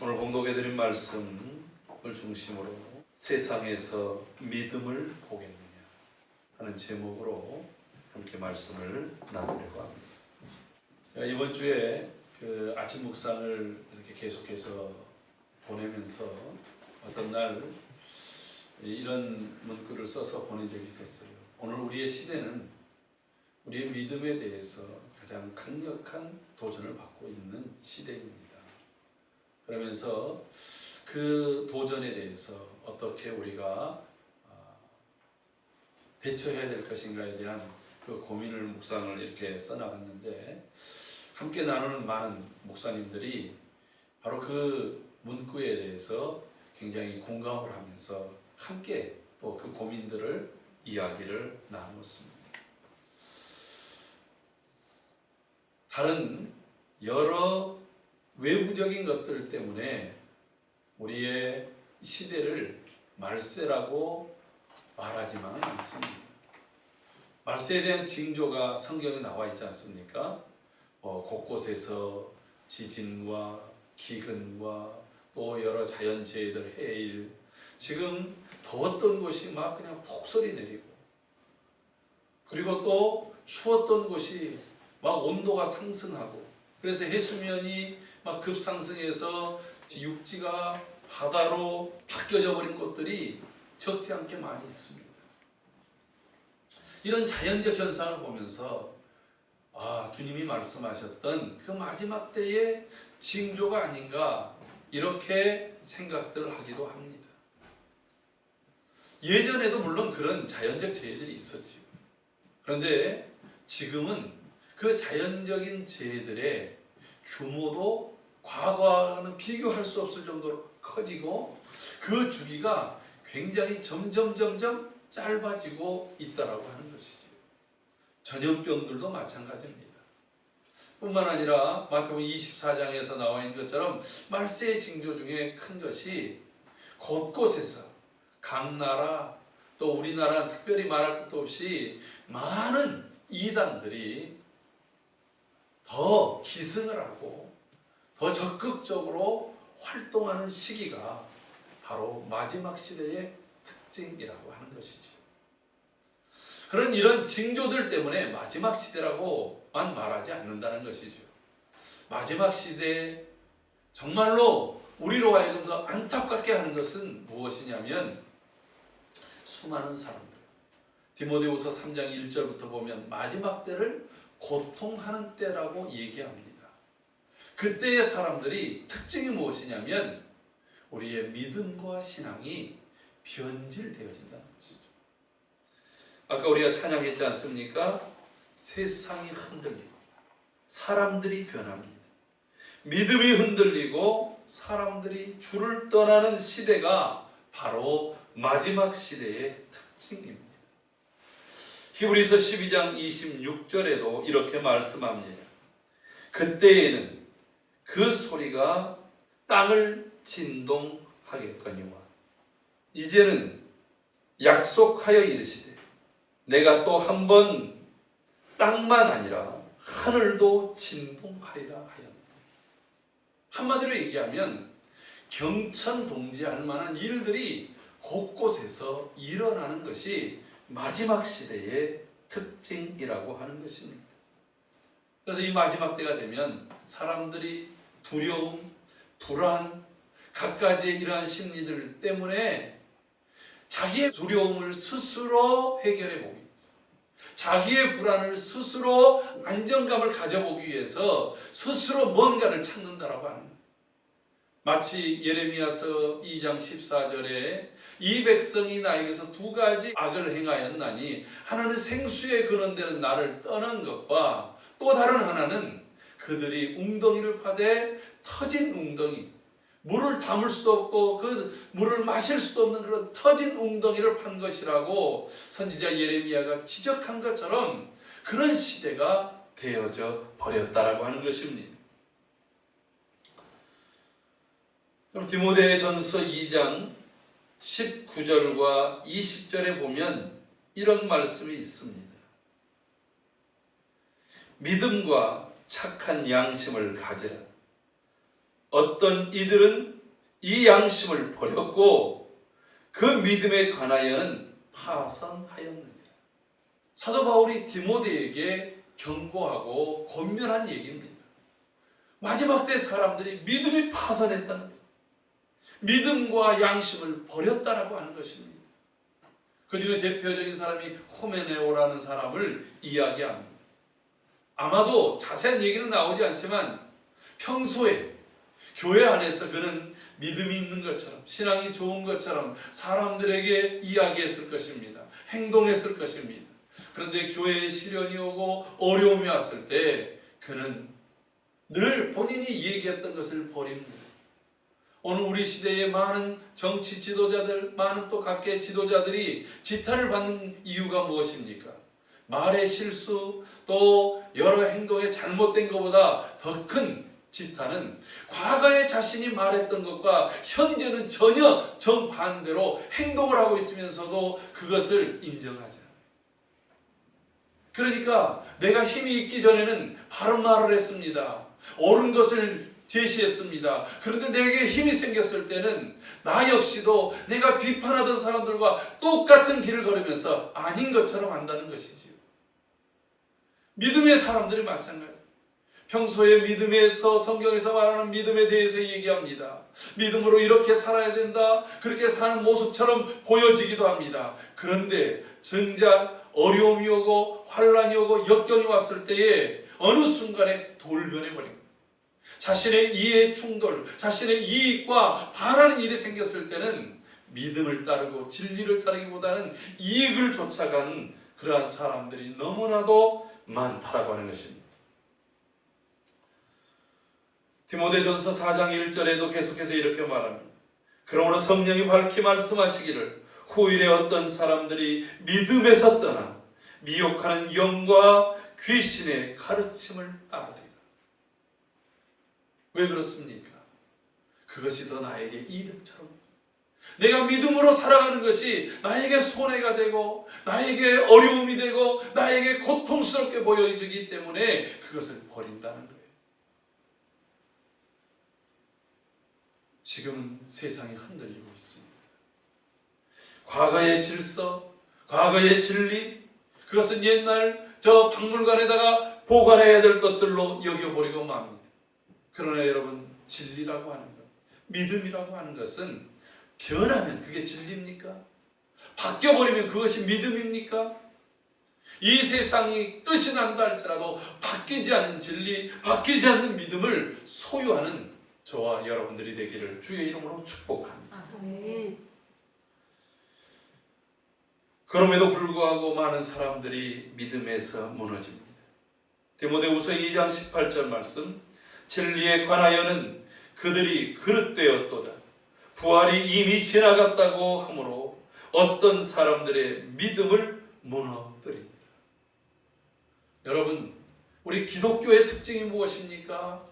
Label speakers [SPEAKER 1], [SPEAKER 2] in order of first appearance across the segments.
[SPEAKER 1] 오늘 봉독해드린 말씀을 중심으로 세상에서 믿음을 보겠느냐 하는 제목으로 함께 말씀을 나누려고 합니다. 이번 주에 아침 묵상을 이렇게 계속해서 보내면서 어떤 날 이런 문구를 써서 보낸 적이 있었어요. 오늘 우리의 시대는 우리의 믿음에 대해서 가장 강력한 도전을 받고 있는 시대입니다. 그러면서 그 도전에 대해서 어떻게 우리가 대처해야 될 것인가에 대한 그 고민을 묵상을 이렇게 써나갔는데, 함께 나누는 많은 목사님들이 바로 그 문구에 대해서 굉장히 공감을 하면서 함께 또 그 고민들을 이야기를 나누었습니다. 다른 여러 외부적인 것들 때문에 우리의 시대를 말세라고 말하지만 않습니다. 말세에 대한 징조가 성경에 나와 있지 않습니까? 곳곳에서 지진과 기근과 또 여러 자연재해들, 해일, 지금 더웠던 곳이 막 그냥 폭설이 내리고, 그리고 또 추웠던 곳이 막 온도가 상승하고, 그래서 해수면이 막 급상승해서 육지가 바다로 바뀌어져 버린 곳들이 적지 않게 많이 있습니다. 이런 자연적 현상을 보면서 주님이 말씀하셨던 그 마지막 때의 징조가 아닌가, 이렇게 생각들을 하기도 합니다. 예전에도 물론 그런 자연적 재해들이 있었죠. 그런데 지금은 그 자연적인 재해들의 규모도 과거와는 비교할 수 없을 정도로 커지고, 그 주기가 굉장히 점점 짧아지고 있다라고 하는 것이죠. 전염병들도 마찬가지입니다. 뿐만 아니라 마태복음 24장에서 나와 있는 것처럼 말세의 징조 중에 큰 것이 곳곳에서 각 나라, 또 우리나라 특별히 말할 것도 없이 많은 이단들이 더 기승을 하고 더 적극적으로 활동하는 시기가 바로 마지막 시대의 특징이라고 하는 것이죠. 그런 이런 징조들 때문에 마지막 시대라고만 말하지 않는다는 것이죠. 마지막 시대에 정말로 우리로 하여금 더 안타깝게 하는 것은 무엇이냐면, 수많은 사람들, 디모데후서 3장 1절부터 보면 마지막 때를 고통하는 때라고 얘기합니다. 그때의 사람들이 특징이 무엇이냐면 우리의 믿음과 신앙이 변질되어진다는 것이죠. 아까 우리가 찬양했지 않습니까? 세상이 흔들리고 사람들이 변합니다. 믿음이 흔들리고 사람들이 주를 떠나는 시대가 바로 마지막 시대의 특징입니다. 히브리서 12장 26절에도 이렇게 말씀합니다. 그때에는 그 소리가 땅을 진동하겠거니와 이제는 약속하여 이르시되 내가 또 한 번 땅만 아니라 하늘도 진동하리라 하였다. 한마디로 얘기하면 경천동지할 만한 일들이 곳곳에서 일어나는 것이 마지막 시대의 특징이라고 하는 것입니다. 그래서 이 마지막 때가 되면 사람들이 두려움, 불안, 갖가지의 이러한 심리들 때문에 자기의 두려움을 스스로 해결해 보기 위해서, 자기의 불안을 스스로 안정감을 가져보기 위해서 스스로 뭔가를 찾는다라고 하는 거예요. 마치 예레미야서 2장 14절에 이 백성이 나에게서 두 가지 악을 행하였나니 하나는 생수에 근원되는 나를 떠난 것과 또 다른 하나는 그들이 웅덩이를 파되 터진 웅덩이, 물을 담을 수도 없고 그 물을 마실 수도 없는 그런 터진 웅덩이를 판 것이라고 선지자 예레미야가 지적한 것처럼 그런 시대가 되어져 버렸다라고 하는 것입니다. 그럼 디모데전서 2장 19절과 20절에 보면 이런 말씀이 있습니다. 믿음과 착한 양심을 가지라. 어떤 이들은 이 양심을 버렸고 그 믿음에 관하여는 파선하였느니라. 사도 바울이 디모데에게 경고하고 권면한 얘기입니다. 마지막 때 사람들이 믿음이 파선했다는 거예요. 믿음과 양심을 버렸다라고 하는 것입니다. 그 중에 대표적인 사람이 호메네오라는 사람을 이야기합니다. 아마도 자세한 얘기는 나오지 않지만 평소에 교회 안에서 그는 믿음이 있는 것처럼, 신앙이 좋은 것처럼 사람들에게 이야기했을 것입니다. 행동했을 것입니다. 그런데 교회에 시련이 오고 어려움이 왔을 때 그는 늘 본인이 얘기했던 것을 버립니다. 오늘 우리 시대의 많은 정치 지도자들, 많은 또 각계의 지도자들이 지탄을 받는 이유가 무엇입니까? 말의 실수, 또 여러 행동의 잘못된 것보다 더 큰 지탄은 과거에 자신이 말했던 것과 현재는 전혀 정반대로 행동을 하고 있으면서도 그것을 인정하지 않아요. 그러니까 내가 힘이 있기 전에는 바른 말을 했습니다. 옳은 것을 제시했습니다. 그런데 내게 힘이 생겼을 때는 나 역시도 내가 비판하던 사람들과 똑같은 길을 걸으면서 아닌 것처럼 한다는 것이지요. 믿음의 사람들이 마찬가지. 평소에 믿음에서, 성경에서 말하는 믿음에 대해서 얘기합니다. 믿음으로 이렇게 살아야 된다, 그렇게 사는 모습처럼 보여지기도 합니다. 그런데 정작 어려움이 오고 환란이 오고 역경이 왔을 때에 어느 순간에 돌변해 버립니다. 자신의 이해 충돌, 자신의 이익과 반하는 일이 생겼을 때는 믿음을 따르고 진리를 따르기보다는 이익을 쫓아가는 그러한 사람들이 너무나도 많다라고 하는 것입니다. 디모데전서 4장 1절에도 계속해서 이렇게 말합니다. 그러므로 성령이 밝히 말씀하시기를 후일에 어떤 사람들이 믿음에서 떠나 미혹하는 영과 귀신의 가르침을 따르리라. 왜 그렇습니까? 그것이 더 나에게 이득처럼, 내가 믿음으로 살아가는 것이 나에게 손해가 되고 나에게 어려움이 되고 나에게 고통스럽게 보여지기 때문에 그것을 버린다는 거예요. 지금은 세상이 흔들리고 있습니다. 과거의 질서, 과거의 진리, 그것은 옛날 저 박물관에다가 보관해야 될 것들로 여겨버리고 맙니다. 그러나 여러분, 진리라고 하는 것, 믿음이라고 하는 것은 변하면 그게 진리입니까? 바뀌어버리면 그것이 믿음입니까? 이 세상이 끝이 난다 할지라도 바뀌지 않는 진리, 바뀌지 않는 믿음을 소유하는 저와 여러분들이 되기를 주의 이름으로 축복합니다. 그럼에도 불구하고 많은 사람들이 믿음에서 무너집니다. 디모데후서 2장 18절 말씀, 진리에 관하여는 그들이 그릇되었도다. 부활이 이미 지나갔다고 하므로 어떤 사람들의 믿음을 무너뜨립니다. 여러분, 우리 기독교의 특징이 무엇입니까?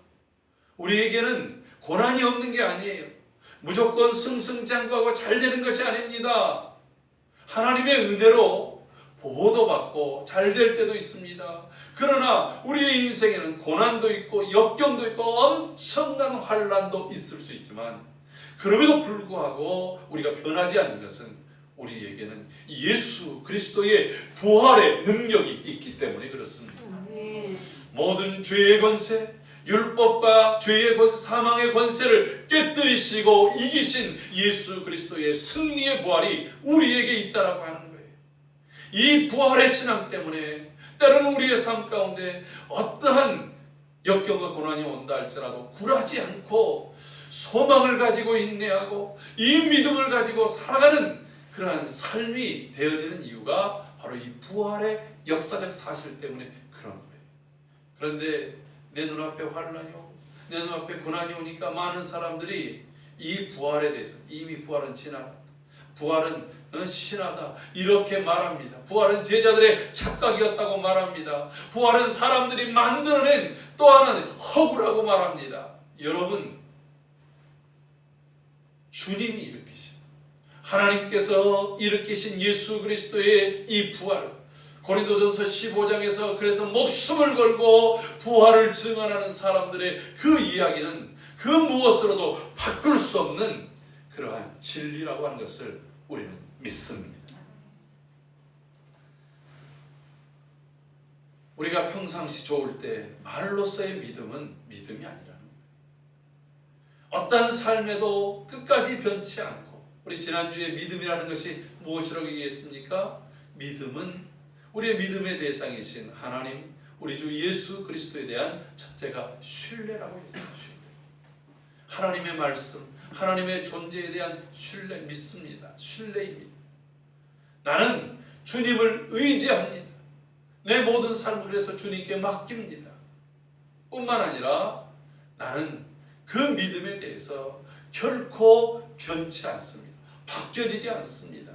[SPEAKER 1] 우리에게는 고난이 없는 게 아니에요. 무조건 승승장구하고 잘 되는 것이 아닙니다. 하나님의 은혜로 보호도 받고 잘 될 때도 있습니다. 그러나 우리의 인생에는 고난도 있고 역경도 있고 엄청난 환란도 있을 수 있지만, 그럼에도 불구하고 우리가 변하지 않는 것은 우리에게는 예수 그리스도의 부활의 능력이 있기 때문에 그렇습니다. 모든 죄의 권세, 율법과 죄의 권세, 사망의 권세를 깨뜨리시고 이기신 예수 그리스도의 승리의 부활이 우리에게 있다라고 하는 거예요. 이 부활의 신앙 때문에 때로는 우리의 삶 가운데 어떠한 역경과 고난이 온다 할지라도 굴하지 않고 소망을 가지고 인내하고 이 믿음을 가지고 살아가는 그러한 삶이 되어지는 이유가 바로 이 부활의 역사적 사실 때문에 그런 거예요. 그런데 내 눈앞에 환란이 오고 내 눈앞에 고난이 오니까 많은 사람들이 이 부활에 대해서, 이미 부활은 지나갔다, 부활은 신하다 이렇게 말합니다. 부활은 제자들의 착각이었다고 말합니다. 부활은 사람들이 만들어낸 또 하나는 허구라고 말합니다. 여러분, 주님이 일으키신, 하나님께서 일으키신 예수 그리스도의 이 부활, 고린도전서 15장에서 그래서 목숨을 걸고 부활을 증언하는 사람들의 그 이야기는 그 무엇으로도 바꿀 수 없는 그러한 진리라고 하는 것을 우리는 믿습니다. 우리가 평상시 좋을 때 말로서의 믿음은 믿음이 아니라는 거예요. 어떤 삶에도 끝까지 변치 않고, 우리 지난주에 믿음이라는 것이 무엇이라고 얘기했습니까? 믿음은 우리의 믿음의 대상이신 하나님, 우리 주 예수 그리스도에 대한 첫째가 신뢰라고 했어요. 신뢰. 하나님의 말씀, 하나님의 존재에 대한 신뢰, 믿습니다. 신뢰입니다. 나는 주님을 의지합니다. 내 모든 삶을 그래서 주님께 맡깁니다. 뿐만 아니라 나는 그 믿음에 대해서 결코 변치 않습니다. 바뀌어지지 않습니다.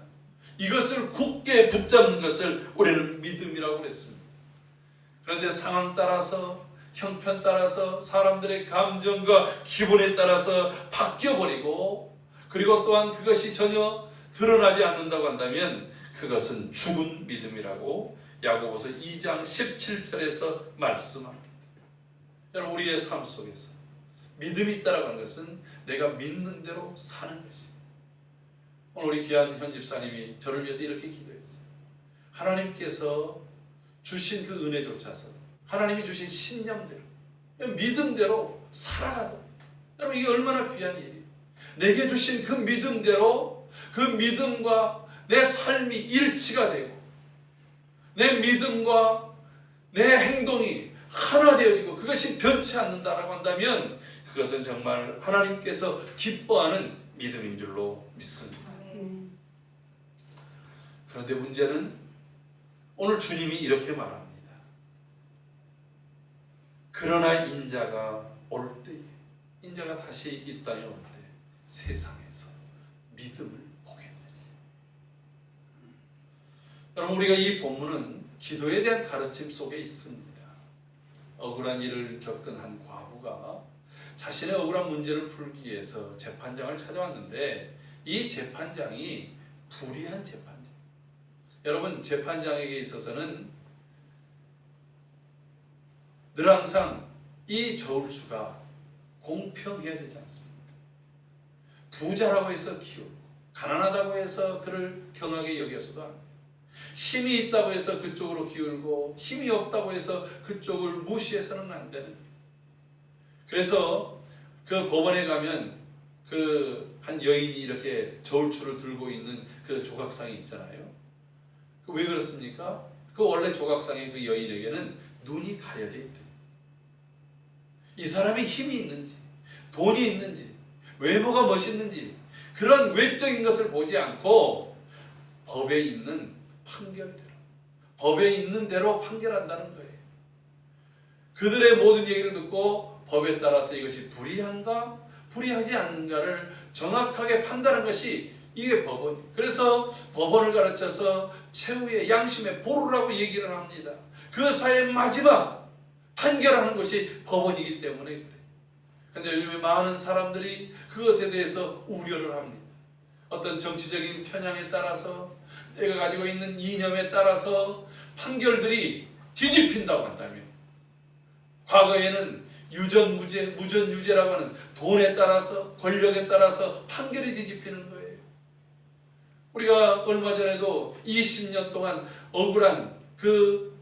[SPEAKER 1] 이것을 굳게 붙잡는 것을 우리는 믿음이라고 그랬습니다. 그런데 상황 따라서, 형편 따라서, 사람들의 감정과 기분에 따라서 바뀌어버리고, 그리고 또한 그것이 전혀 드러나지 않는다고 한다면 그것은 죽은 믿음이라고 야고보서 2장 17절에서 말씀합니다. 여러분, 우리의 삶 속에서 믿음이 있다라고 하는 것은 내가 믿는 대로 사는 것이에요. 오늘 우리 귀한 현 집사님이 저를 위해서 이렇게 기도했어요. 하나님께서 주신 그 은혜조차서 하나님이 주신 신념대로, 믿음대로 살아가도록. 여러분, 이게 얼마나 귀한 일이에요. 내게 주신 그 믿음대로, 그 믿음과 내 삶이 일치가 되고 내 믿음과 내 행동이 하나 되어지고 그것이 변치 않는다라고 한다면 그것은 정말 하나님께서 기뻐하는 믿음인 줄로 믿습니다. 그런데 문제는 오늘 주님이 이렇게 말합니다. 그러나 인자가 올 때에, 인자가 다시 이 땅에 올 때 세상에서 믿음을 보겠느냐. 여러분, 우리가 이 본문은 기도에 대한 가르침 속에 있습니다. 억울한 일을 겪은 한 과부가 자신의 억울한 문제를 풀기 위해서 재판장을 찾아왔는데 이 재판장이 불의한 재판장. 여러분, 재판장에게 있어서는 늘 항상 이 저울추가 공평해야 되지 않습니까? 부자라고 해서 키우고 가난하다고 해서 그를 경하게 여겨서도 안 돼요. 힘이 있다고 해서 그쪽으로 기울고 힘이 없다고 해서 그쪽을 무시해서는 안 되는 거예요. 그래서 그 법원에 가면 그 한 여인이 이렇게 저울추를 들고 있는 그 조각상이 있잖아요. 왜 그렇습니까? 그 원래 조각상의 그 여인에게는 눈이 가려져 있대. 이 사람이 힘이 있는지, 돈이 있는지, 외모가 멋있는지 그런 외적인 것을 보지 않고 법에 있는 판결대로, 법에 있는 대로 판결한다는 거예요. 그들의 모든 얘기를 듣고 법에 따라서 이것이 불의한가 불의하지 않는가를 정확하게 판단한 것이 이게 법원이에요. 그래서 법원을 가르쳐서 최후의 양심의 보루라고 얘기를 합니다. 그 사회의 마지막 판결하는 것이 법원이기 때문에 그래요. 그런데 요즘에 많은 사람들이 그것에 대해서 우려를 합니다. 어떤 정치적인 편향에 따라서, 내가 가지고 있는 이념에 따라서 판결들이 뒤집힌다고 한다면, 과거에는 유전무죄, 무전유죄라고 하는 돈에 따라서, 권력에 따라서 판결이 뒤집히는 거예요. 우리가 얼마 전에도 20년 동안 억울한 그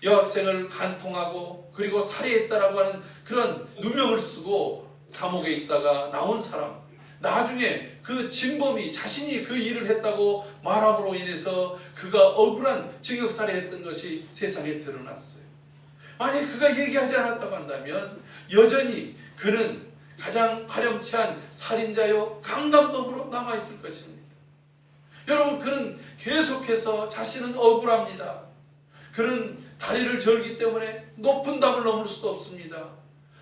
[SPEAKER 1] 여학생을 간통하고 그리고 살해했다라고 하는 그런 누명을 쓰고 감옥에 있다가 나온 사람, 나중에 그 진범이 자신이 그 일을 했다고 말함으로 인해서 그가 억울한 징역살해했던 것이 세상에 드러났어요. 만약 그가 얘기하지 않았다고 한다면 여전히 그는 가장 파렴치한 살인자요 강간범으로 남아있을 것입니다. 여러분, 그는 계속해서 자신은 억울합니다. 그는 다리를 절기 때문에 높은 담을 넘을 수도 없습니다.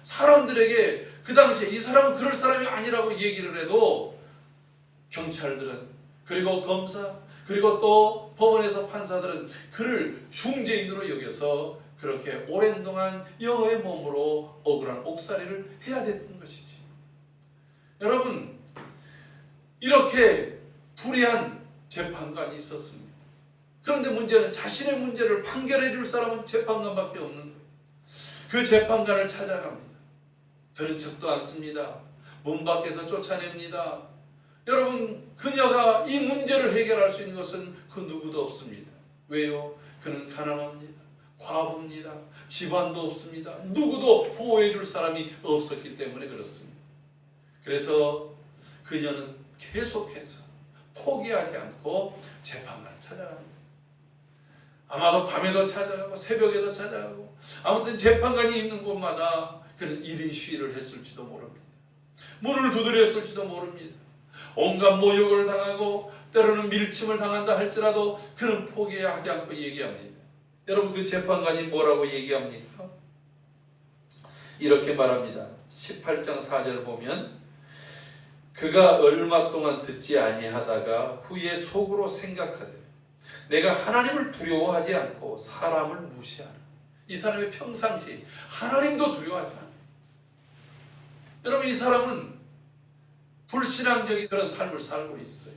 [SPEAKER 1] 사람들에게 그 당시에 이 사람은 그럴 사람이 아니라고 얘기를 해도 경찰들은, 그리고 검사, 그리고 또 법원에서 판사들은 그를 중죄인으로 여겨서 그렇게 오랜 동안 영어의 몸으로 억울한 옥살이를 해야 됐던 것이지. 여러분, 이렇게 불의한 재판관이 있었습니다. 그런데 문제는 자신의 문제를 판결해 줄 사람은 재판관밖에 없는 거예요. 그 재판관을 찾아갑니다. 들은 척도 않습니다. 문 밖에서 쫓아냅니다. 여러분, 그녀가 이 문제를 해결할 수 있는 것은 그 누구도 없습니다. 왜요? 그는 가난합니다. 과부입니다. 집안도 없습니다. 누구도 보호해 줄 사람이 없었기 때문에 그렇습니다. 그래서 그녀는 계속해서 포기하지 않고 재판관을 찾아갑니다. 아마도 밤에도 찾아가고 새벽에도 찾아가고, 아무튼 재판관이 있는 곳마다 그는 1인 시위를 했을지도 모릅니다. 문을 두드렸을지도 모릅니다. 온갖 모욕을 당하고 때로는 밀침을 당한다 할지라도 그는 포기하지 않고 얘기합니다. 여러분, 그 재판관이 뭐라고 얘기합니까? 이렇게 말합니다. 18장 4절 보면, 그가 얼마 동안 듣지 아니하다가 후에 속으로 생각하되 내가 하나님을 두려워하지 않고 사람을 무시하라. 이 사람의 평상시 하나님도 두려워하지 않아요. 여러분, 이 사람은 불신앙적인 그런 삶을 살고 있어요.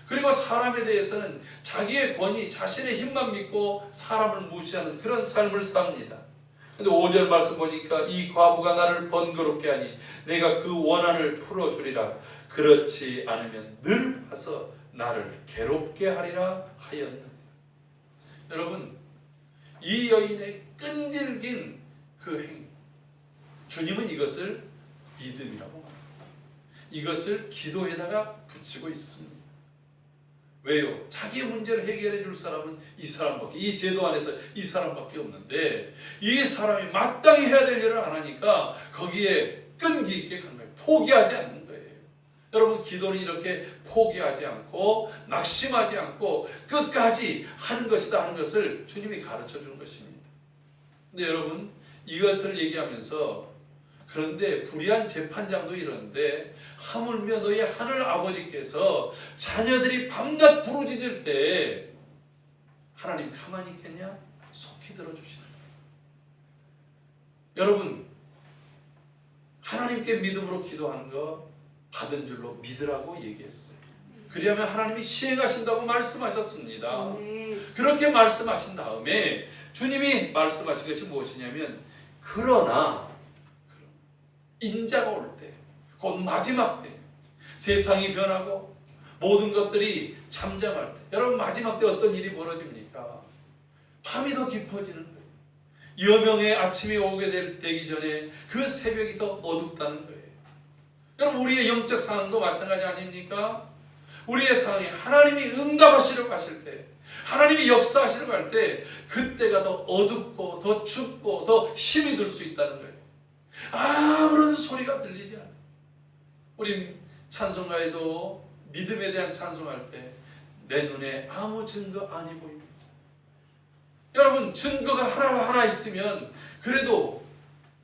[SPEAKER 1] 그리고 사람에 대해서는 자기의 권위, 자신의 힘만 믿고 사람을 무시하는 그런 삶을 삽니다. 근데 5절 말씀 보니까 이 과부가 나를 번거롭게 하니 내가 그 원한을 풀어주리라. 그렇지 않으면 늘 와서 나를 괴롭게 하리라 하였느니라. 여러분, 이 여인의 끈질긴 그 행위, 주님은 이것을 믿음이라고 합니다. 이것을 기도에다가 붙이고 있습니다. 왜요? 자기의 문제를 해결해 줄 사람은 이 사람밖에, 이 제도 안에서 이 사람밖에 없는데, 이 사람이 마땅히 해야 될 일을 안 하니까 거기에 끈기 있게 간 거예요. 포기하지 않는 거예요. 여러분, 기도는 이렇게 포기하지 않고 낙심하지 않고 끝까지 하는 것이다 하는 것을 주님이 가르쳐 준 것입니다. 근데 여러분, 이것을 얘기하면서, 그런데 불의한 재판장도 이러는데 하물며 너희 하늘 아버지께서 자녀들이 밤낮 부르짖을 때 하나님 가만히 있겠냐? 속히 들어주시는 거예요. 여러분, 하나님께 믿음으로 기도하는 거 받은 줄로 믿으라고 얘기했어요. 그리하면 하나님이 시행하신다고 말씀하셨습니다. 그렇게 말씀하신 다음에 주님이 말씀하신 것이 무엇이냐면, 그러나 인자가 올 때, 곧 마지막 때, 세상이 변하고 모든 것들이 잠잠할 때, 여러분, 마지막 때 어떤 일이 벌어집니까? 밤이 더 깊어지는 거예요. 여명의 아침이 오게 되기 전에 그 새벽이 더 어둡다는 거예요. 여러분, 우리의 영적 상황도 마찬가지 아닙니까? 우리의 상황에 하나님이 응답하시려고 하실 때, 하나님이 역사하시려고 할 때, 그때가 더 어둡고 더 춥고 더 힘이 들 수 있다는 거예요. 아무런 소리가 들리지 않아요. 우리 찬송가에도 믿음에 대한 찬송할 때 내 눈에 아무 증거 아니 보입니다. 여러분, 증거가 하나하나 있으면 그래도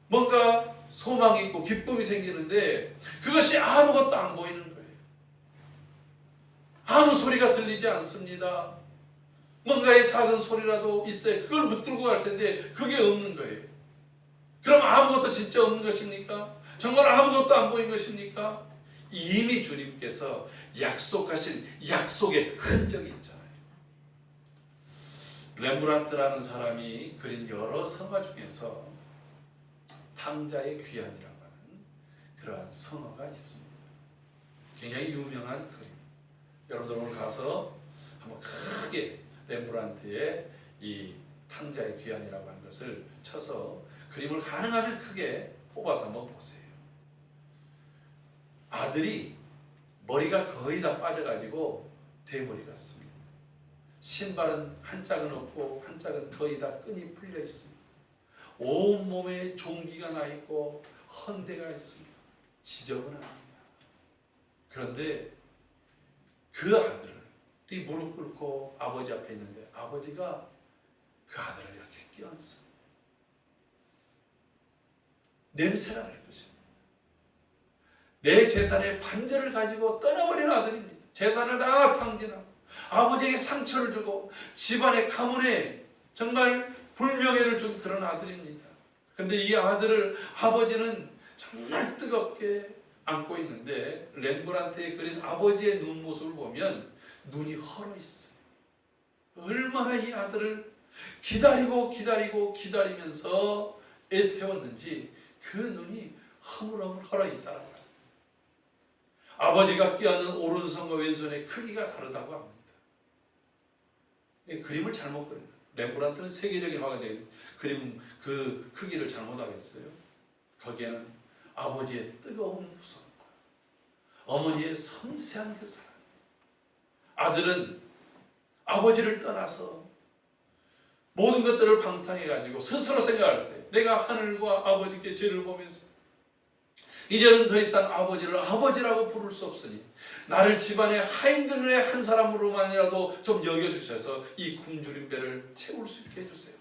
[SPEAKER 1] 뭔가 소망이 있고 기쁨이 생기는데, 그것이 아무것도 안 보이는 거예요. 아무 소리가 들리지 않습니다. 뭔가의 작은 소리라도 있어야 그걸 붙들고 갈 텐데 그게 없는 거예요. 그럼 아무것도 진짜 없는 것입니까? 정말 아무것도 안 보인 것입니까? 이미 주님께서 약속하신 약속의 흔적이 있잖아요. 렘브란트라는 사람이 그린 여러 성화 중에서 탕자의 귀환이라고 하는 그러한 성화가 있습니다. 굉장히 유명한 그림. 여러분들 오늘 가서 한번 크게 렘브란트의 이 탕자의 귀환이라고 하는 것을 쳐서 그림을 가능하면 크게 뽑아서 한번 보세요. 아들이 머리가 거의 다 빠져가지고 대머리 같습니다. 신발은 한 짝은 없고 한 짝은 거의 다 끈이 풀려 있습니다. 온몸에 종기가 나 있고 헌대가 있습니다. 지저분합니다. 그런데 그 아들이 무릎 꿇고 아버지 앞에 있는데, 아버지가 그 아들을 이렇게 껴안습니다. 냄새가 날 것입니다. 내 재산의 반절을 가지고 떠나버린 아들입니다. 재산을 다 탕진하고 아버지에게 상처를 주고 집안의 가문에 정말 불명예를 준 그런 아들입니다. 그런데 이 아들을 아버지는 정말 뜨겁게 안고 있는데, 렘브란트에 그린 아버지의 눈 모습을 보면 눈이 헐어 있어요. 얼마나 이 아들을 기다리면서 애태웠는지 그 눈이 허물허물 헐어있다는 거예요. 아버지가 껴안는 오른손과 왼손의 크기가 다르다고 합니다. 그림을 잘못 그려요. 렘브란트는 세계적인 화가 된 그림 그 크기를 잘못하겠어요. 거기에는 아버지의 뜨거운 무서움과 어머니의 섬세한 그 사랑, 아들은 아버지를 떠나서 모든 것들을 방탕해가지고 스스로 생각할 때 내가 하늘과 아버지께 죄를 보면서 이제는 더 이상 아버지를 아버지라고 부를 수 없으니 나를 집안의 하인들 중에 한 사람으로만이라도 좀 여겨주셔서 이 굶주린 배를 채울 수 있게 해주세요.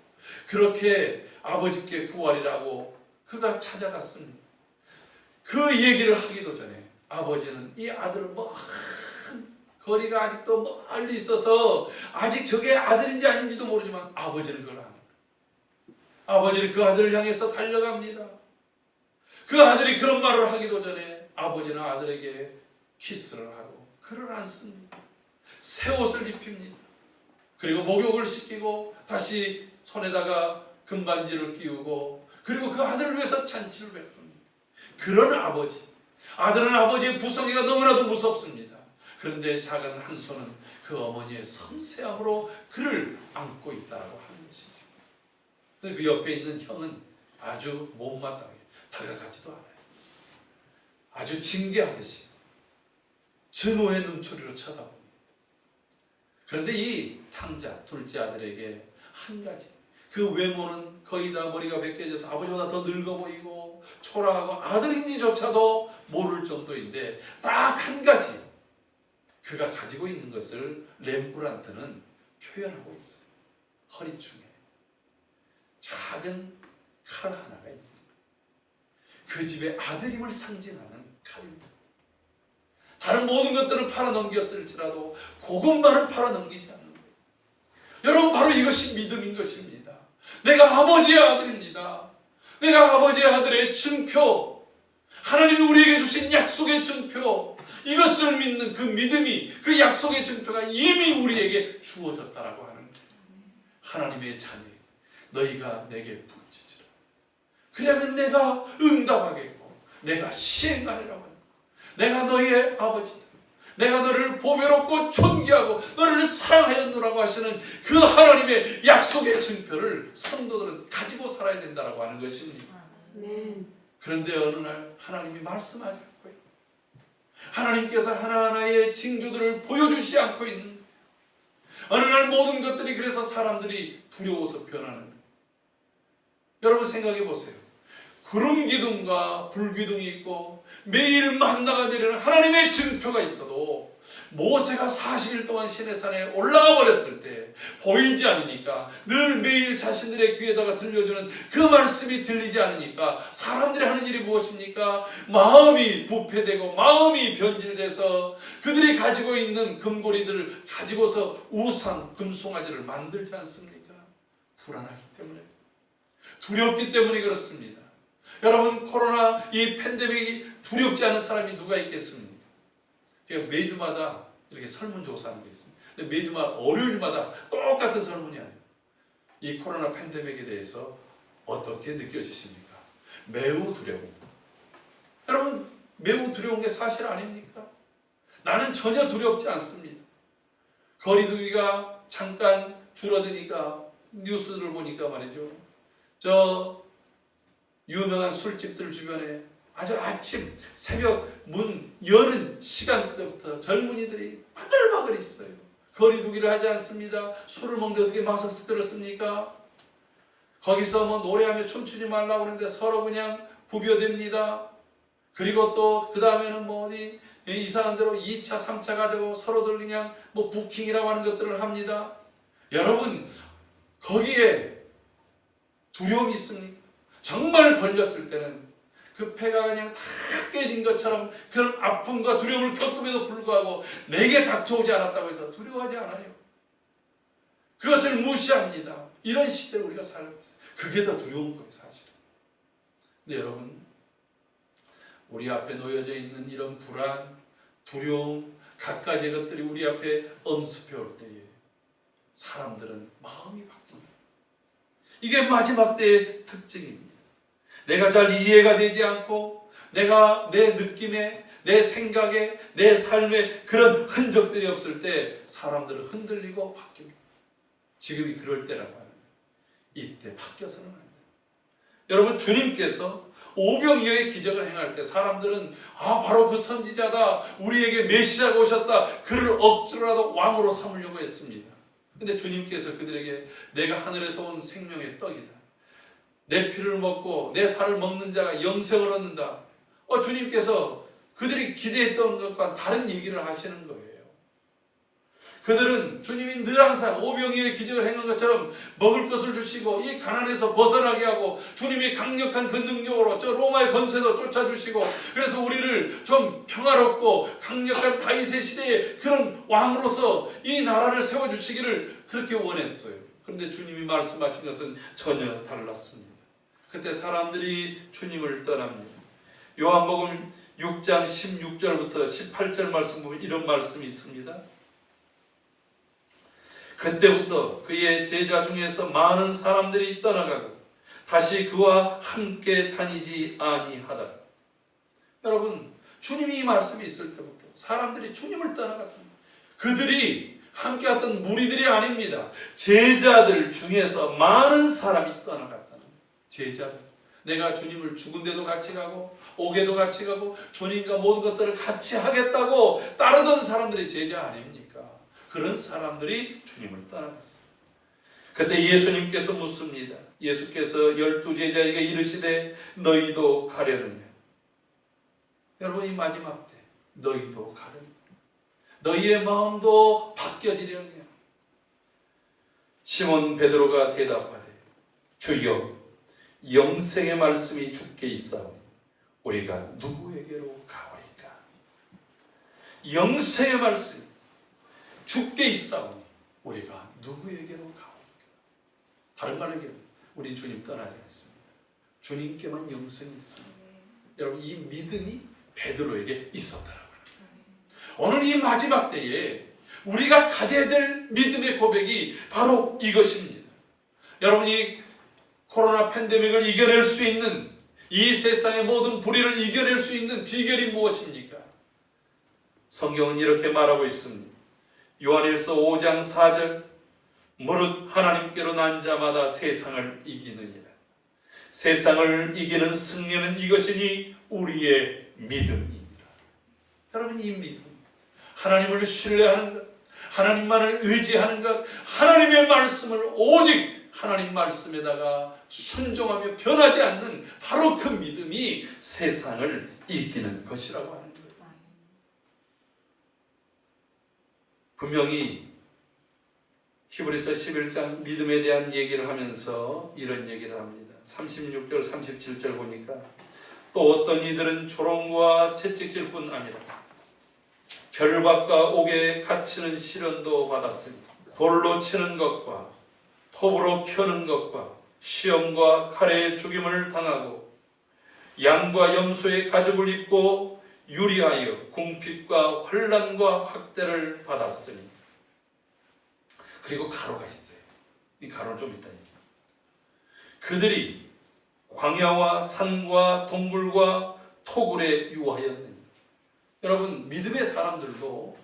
[SPEAKER 1] 그렇게 아버지께 구하리라고 그가 찾아갔습니다. 그 얘기를 하기도 전에 아버지는 이 아들을 먼 거리가 아직도 멀리 있어서 아직 저게 아들인지 아닌지도 모르지만 아버지는 그걸 아는 거예요. 아버지는 그 아들을 향해서 달려갑니다. 그 아들이 그런 말을 하기도 전에 아버지는 아들에게 키스를 하고 그를 안습니다. 새 옷을 입힙니다. 그리고 목욕을 시키고 다시 손에다가 금반지를 끼우고 그리고 그 아들을 위해서 잔치를 베풉니다. 그런 아버지, 아들은 아버지의 부성애가 너무나도 무섭습니다. 그런데 작은 한 손은 그 어머니의 섬세함으로 그를 안고 있다고 하는 것이죠. 그 옆에 있는 형은 아주 못마땅해 다가가지도 않아요. 아주 징계하듯이 증오의 눈초리로 쳐다봅니다. 그런데 이 탕자 둘째 아들에게 한 가지, 그 외모는 거의 다 머리가 벗겨져서 아버지보다 더 늙어 보이고 초라하고 아들인지조차도 모를 정도인데 딱 한 가지 그가 가지고 있는 것을 렘브란트는 표현하고 있어요. 허리춤에 작은 칼 하나가 있는 거예요. 그 집의 아들임을 상징하는 칼입니다. 다른 모든 것들은 팔아넘겼을지라도 그것만은 팔아넘기지 않는 거예요. 여러분, 바로 이것이 믿음인 것입니다. 내가 아버지의 아들입니다. 내가 아버지의 아들의 증표, 하나님이 우리에게 주신 약속의 증표, 이것을 믿는 그 믿음이, 그 약속의 증표가 이미 우리에게 주어졌다라고 하는 거예요. 하나님의 자녀에게 너희가 내게 부르짖으라. 그러면 내가 응답하겠고 내가 시행하리라고 하는 거예요. 내가 너희의 아버지다. 내가 너를 보배롭고 존귀하고 너를 사랑하였노라고 하시는 그 하나님의 약속의 증표를 성도들은 가지고 살아야 된다고 하는 것입니다. 그런데 어느 날 하나님이 말씀하지 않고요. 하나님께서 하나하나의 징조들을 보여주지 않고 있는 거예요. 어느 날 모든 것들이 그래서 사람들이 두려워서 변하는 거예요. 여러분 생각해 보세요. 구름 기둥과 불 기둥이 있고 매일 만나가 내리는 하나님의 증표가 있어도 모세가 40일 동안 시내산에 올라가 버렸을 때 보이지 않으니까, 늘 매일 자신들의 귀에다가 들려주는 그 말씀이 들리지 않으니까 사람들이 하는 일이 무엇입니까? 마음이 부패되고 마음이 변질돼서 그들이 가지고 있는 금고리들을 가지고서 우상, 금송아지를 만들지 않습니까? 불안하기 때문에, 두렵기 때문에 그렇습니다. 여러분, 코로나 이 팬데믹이 두렵지 않은 사람이 누가 있겠습니까? 제가 매주마다 이렇게 설문조사하는 게 있습니다. 근데 매주마다 월요일마다 똑같은 설문이 아니에요. 이 코로나 팬데믹에 대해서 어떻게 느껴지십니까? 매우 두려웁니다. 여러분, 매우 두려운 게 사실 아닙니까? 나는 전혀 두렵지 않습니다. 거리두기가 잠깐 줄어드니까 뉴스를 보니까 말이죠. 저 유명한 술집들 주변에 아주 아침 새벽 문 여는 시간대부터 젊은이들이 바글바글 있어요. 거리두기를 하지 않습니다. 술을 먹는데 어떻게 마스크 들었습니까? 거기서 뭐 노래하며 춤추지 말라고 하는데 서로 그냥 부벼댑니다. 그리고 또 그 다음에는 뭐 어디 이상한 대로 2차 3차 가지고 서로들 그냥 뭐 부킹이라고 하는 것들을 합니다. 여러분, 거기에 두려움이 있습니까? 정말 걸렸을 때는 그 폐가 그냥 다 깨진 것처럼 그런 아픔과 두려움을 겪음에도 불구하고 내게 닥쳐오지 않았다고 해서 두려워하지 않아요. 그것을 무시합니다. 이런 시대를 우리가 살고 있어요. 그게 더 두려운 거예요, 사실은. 근데 여러분, 우리 앞에 놓여져 있는 이런 불안, 두려움, 갖가지 것들이 우리 앞에 엄습해 올 때에 사람들은 마음이 바뀝니다. 이게 마지막 때의 특징입니다. 내가 잘 이해가 되지 않고 내가 내 느낌에, 내 생각에, 내 삶에 그런 흔적들이 없을 때 사람들은 흔들리고 바뀝니다. 지금이 그럴 때라고 하는 거예요. 이때 바뀌어서는 안 돼요. 여러분, 주님께서 오병이어의 기적을 행할 때 사람들은 바로 그 선지자다, 우리에게 메시아가 오셨다, 그를 억지로라도 왕으로 삼으려고 했습니다. 근데 주님께서 그들에게 내가 하늘에서 온 생명의 떡이다, 내 피를 먹고 내 살을 먹는 자가 영생을 얻는다, 주님께서 그들이 기대했던 것과 다른 얘기를 하시는 거예요. 그들은 주님이 늘 항상 오병이어의 기적을 행한 것처럼 먹을 것을 주시고 이 가난에서 벗어나게 하고, 주님이 강력한 그 능력으로 저 로마의 권세도 쫓아주시고, 그래서 우리를 좀 평화롭고 강력한 다윗의 시대의 그런 왕으로서 이 나라를 세워주시기를 그렇게 원했어요. 그런데 주님이 말씀하신 것은 전혀 달랐습니다. 그때 사람들이 주님을 떠납니다. 요한복음 6장 16절부터 18절 말씀 보면 이런 말씀이 있습니다. 그때부터 그의 제자 중에서 많은 사람들이 떠나가고 다시 그와 함께 다니지 아니하더라. 여러분, 주님이 이 말씀이 있을 때부터 사람들이 주님을 떠나갔습니다. 그들이 함께 왔던 무리들이 아닙니다. 제자들 중에서 많은 사람이 떠나갔다는 거예요. 제자들. 내가 주님을 죽은 데도 같이 가고 오게도 같이 가고 주님과 모든 것들을 같이 하겠다고 따르던 사람들이 제자 아닙니까? 그런 사람들이 주님을 떠나갔어요. 그때 예수님께서 묻습니다. 예수께서 12제자에게 이르시되 너희도 가려느냐? 여러분, 이 마지막 때 너희도 가려느냐? 너희의 마음도 바뀌어지려느냐? 시몬 베드로가 대답하되 주여, 영생의 말씀이 주께 있사오니 우리가 누구에게로 가오리까? 영생의 말씀 주께 있사오니 우리가 누구에게로 가오리까? 다른 말로 얘기하면 우리 주님 떠나지 않습니다. 주님께만 영생이 있습니다. 여러분, 이 믿음이 베드로에게 있었더라고요. 오늘 이 마지막 때에 우리가 가져야 될 믿음의 고백이 바로 이것입니다. 여러분이 코로나 팬데믹을 이겨낼 수 있는, 이 세상의 모든 불의를 이겨낼 수 있는 비결이 무엇입니까? 성경은 이렇게 말하고 있습니다. 요한일서 5장 4절, 무릇 하나님께로 난 자마다 세상을 이기느니라. 세상을 이기는 승리는 이것이니 우리의 믿음이니라. 여러분, 이 믿음, 하나님을 신뢰하는 것, 하나님만을 의지하는 것, 하나님의 말씀을 오직 하나님 말씀에다가 순종하며 변하지 않는 바로 그 믿음이 세상을 이기는 것이라고 하는 거예요. 분명히 히브리서 11장 믿음에 대한 얘기를 하면서 이런 얘기를 합니다. 36절 37절 보니까 또 어떤 이들은 조롱과 채찍질 뿐 아니라 결박과 옥에 갇히는 시련도 받았으니 돌로 치는 것과 톱으로 켜는 것과 시험과 칼에 죽임을 당하고 양과 염소의 가죽을 입고 유리하여 궁핍과 환난과 학대를 받았으니. 그리고 가로가 있어요. 이 가로는 좀 있다. 그들이 광야와 산과 동굴과 토굴에 유하였느니. 여러분, 믿음의 사람들도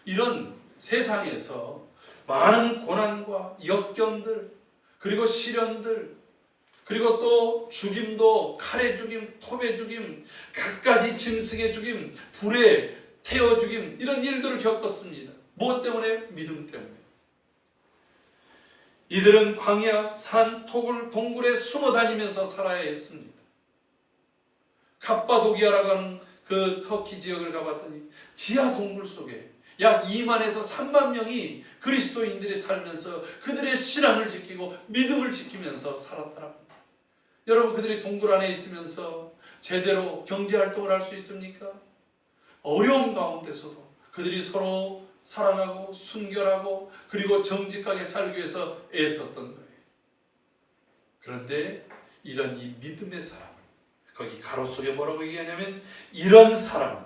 [SPEAKER 1] 이런 세상에서 많은 고난과 역경들, 그리고 시련들, 그리고 또 죽임도 칼의 죽임, 톱의 죽임, 갖가지 짐승의 죽임, 불에 태워 죽임, 이런 일들을 겪었습니다. 무엇 때문에? 믿음 때문에. 이들은 광야, 산, 토굴, 동굴에 숨어 다니면서 살아야 했습니다. 갑바도기아라고 하는 그 터키 지역을 가봤더니 지하 동굴 속에 약 2만에서 3만 명이 그리스도인들이 살면서 그들의 신앙을 지키고 믿음을 지키면서 살았더랍니다. 여러분, 그들이 동굴 안에 있으면서 제대로 경제활동을 할 수 있습니까? 어려운 가운데서도 그들이 서로 사랑하고 순결하고 그리고 정직하게 살기 위해서 애썼던 거예요. 그런데 이런 이 믿음의 사람을, 거기 가로 속에 뭐라고 얘기하냐면 이런 사람은,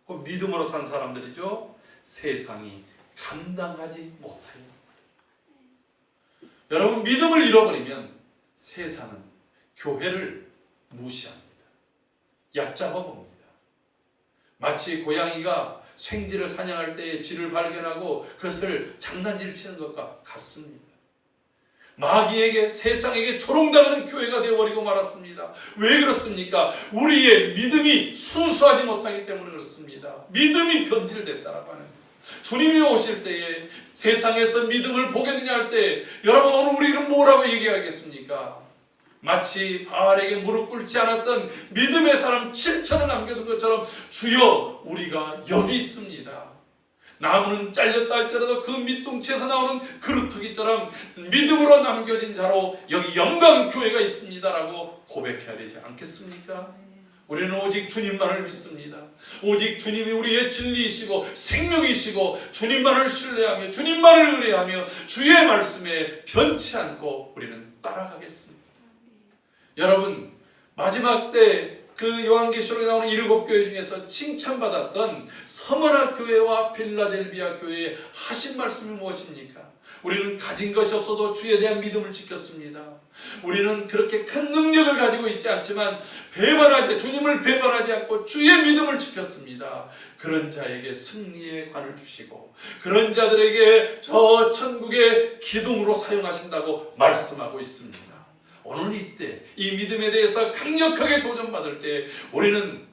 [SPEAKER 1] 그 믿음으로 산 사람들이죠, 세상이 감당하지 못하요. 여러분, 믿음을 잃어버리면 세상은 교회를 무시합니다. 얕잡아 봅니다. 마치 고양이가 생쥐를 사냥할 때에 쥐를 발견하고 그것을 장난질 치는 것과 같습니다. 마귀에게, 세상에게 조롱당하는 교회가 되어버리고 말았습니다. 왜 그렇습니까? 우리의 믿음이 순수하지 못하기 때문에 그렇습니다. 믿음이 변질됐다라고 하는 거예요. 주님이 오실 때에 세상에서 믿음을 보겠느냐 할 때 여러분 오늘 우리는 뭐라고 얘기하겠습니까? 마치 바알에게 무릎 꿇지 않았던 믿음의 사람 7천을 남겨둔 것처럼 주여 우리가 여기 있습니다. 나무는 잘렸다 할지라도 그 밑둥치에서 나오는 그루터기처럼 믿음으로 남겨진 자로 여기 영광교회가 있습니다라고 고백해야 되지 않겠습니까? 우리는 오직 주님만을 믿습니다. 오직 주님이 우리의 진리이시고 생명이시고 주님만을 신뢰하며 주님만을 의뢰하며 주의 말씀에 변치 않고 우리는 따라가겠습니다. 여러분 마지막 때 그 요한계시록에 나오는 7교회 중에서 칭찬받았던 서머나 교회와 필라델비아 교회의 하신 말씀이 무엇입니까? 우리는 가진 것이 없어도 주에 대한 믿음을 지켰습니다. 우리는 그렇게 큰 능력을 가지고 있지 않지만 주님을 배반하지 않고 주의 믿음을 지켰습니다. 그런 자에게 승리의 관을 주시고 그런 자들에게 저 천국의 기둥으로 사용하신다고 말씀하고 있습니다. 오늘 이때 이 믿음에 대해서 강력하게 도전받을 때 우리는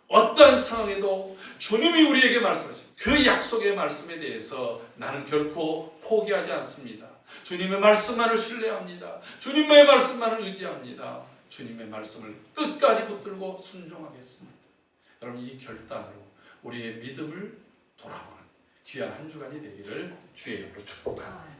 [SPEAKER 1] 어떠한 상황에도 주님이 우리에게 말씀하신 그 약속의 말씀에 대해서 나는 결코 포기하지 않습니다. 주님의 말씀만을 신뢰합니다. 주님의 말씀만을 의지합니다. 주님의 말씀을 끝까지 붙들고 순종하겠습니다. 여러분 이 결단으로 우리의 믿음을 돌아보는 귀한 한 주간이 되기를 주의 이름으로 축복합니다.